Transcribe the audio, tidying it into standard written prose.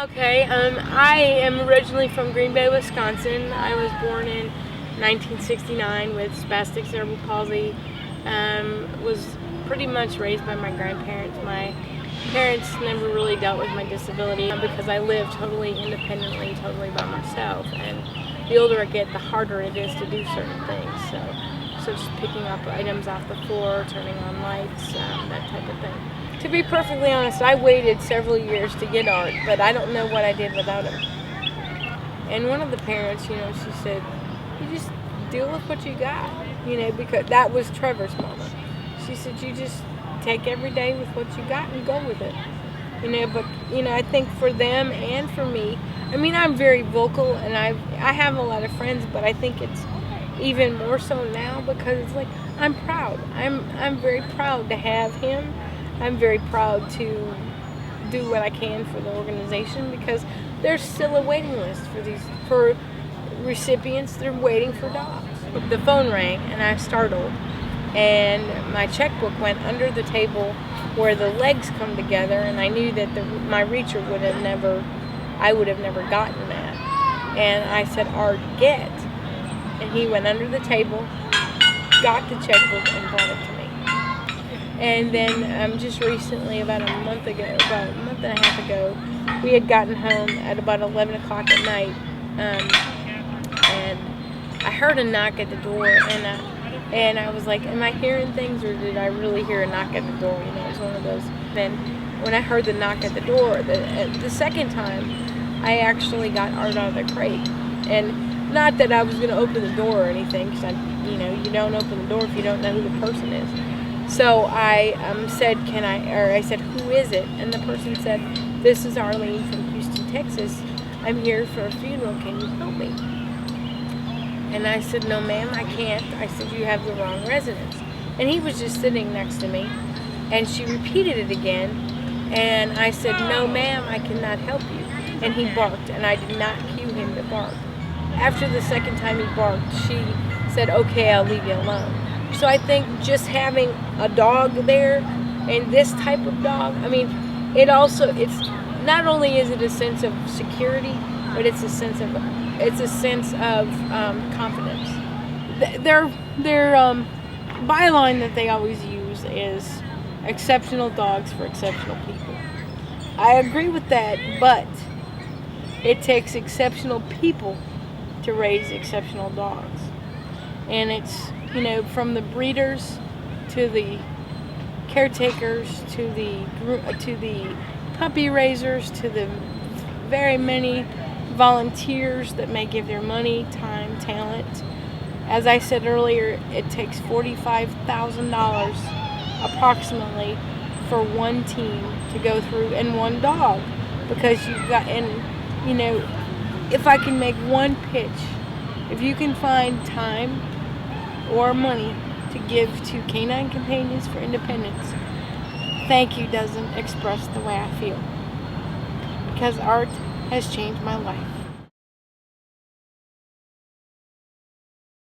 Okay, I am originally from Green Bay, Wisconsin. I was born in 1969 with spastic cerebral palsy. Was pretty much raised by my grandparents. My parents never really dealt with my disability because I lived totally independently, totally by myself. And the older I get, the harder it is to do certain things. So just picking up items off the floor, turning on lights, that type of thing. To be perfectly honest, I waited several years to get Art, but I don't know what I did without him. And one of the parents, she said, you just deal with what you got, because that was Trevor's mama. She said, you just take every day with what you got and go with it. But I think for them and for me, I'm very vocal and I have a lot of friends, but I think it's even more so now because it's like, I'm proud. I'm very proud to have him. I'm very proud to do what I can for the organization because there's still a waiting list for recipients. They're waiting for dogs. The phone rang and I startled, and my checkbook went under the table where the legs come together, and I knew that my reacher I would have never gotten that. And I said, Art, get. And he went under the table, got the checkbook, and brought it to me. And then just recently, about a month and a half ago, we had gotten home at about 11 o'clock at night, and I heard a knock at the door, and I was like, am I hearing things, or did I really hear a knock at the door? It was one of those. Then when I heard the knock at the door, the second time, I actually got Art out of the crate. And not that I was going to open the door or anything, because you don't open the door if you don't know who the person is. So I said, I said, who is it? And the person said, this is Arlene from Houston, Texas. I'm here for a funeral. Can you help me? And I said, no, ma'am, I can't. I said, you have the wrong residence. And he was just sitting next to me. And she repeated it again. And I said, no, ma'am, I cannot help you. And he barked, and I did not cue him to bark. After the second time he barked, she said, okay, I'll leave you alone. So I think just having a dog there, and this type of dog, it's not only is it a sense of security, but it's a sense of confidence. Their byline that they always use is exceptional dogs for exceptional people. I agree with that, but it takes exceptional people to raise exceptional dogs. And it's, from the breeders to the caretakers to the puppy raisers to the very many volunteers that may give their money, time, talent. As I said earlier, it takes $45,000 approximately for one team to go through and one dog, because you've got, if I can make one pitch, if you can find time or money to give to Canine Companions for Independence, thank you doesn't express the way I feel, because Art has changed my life.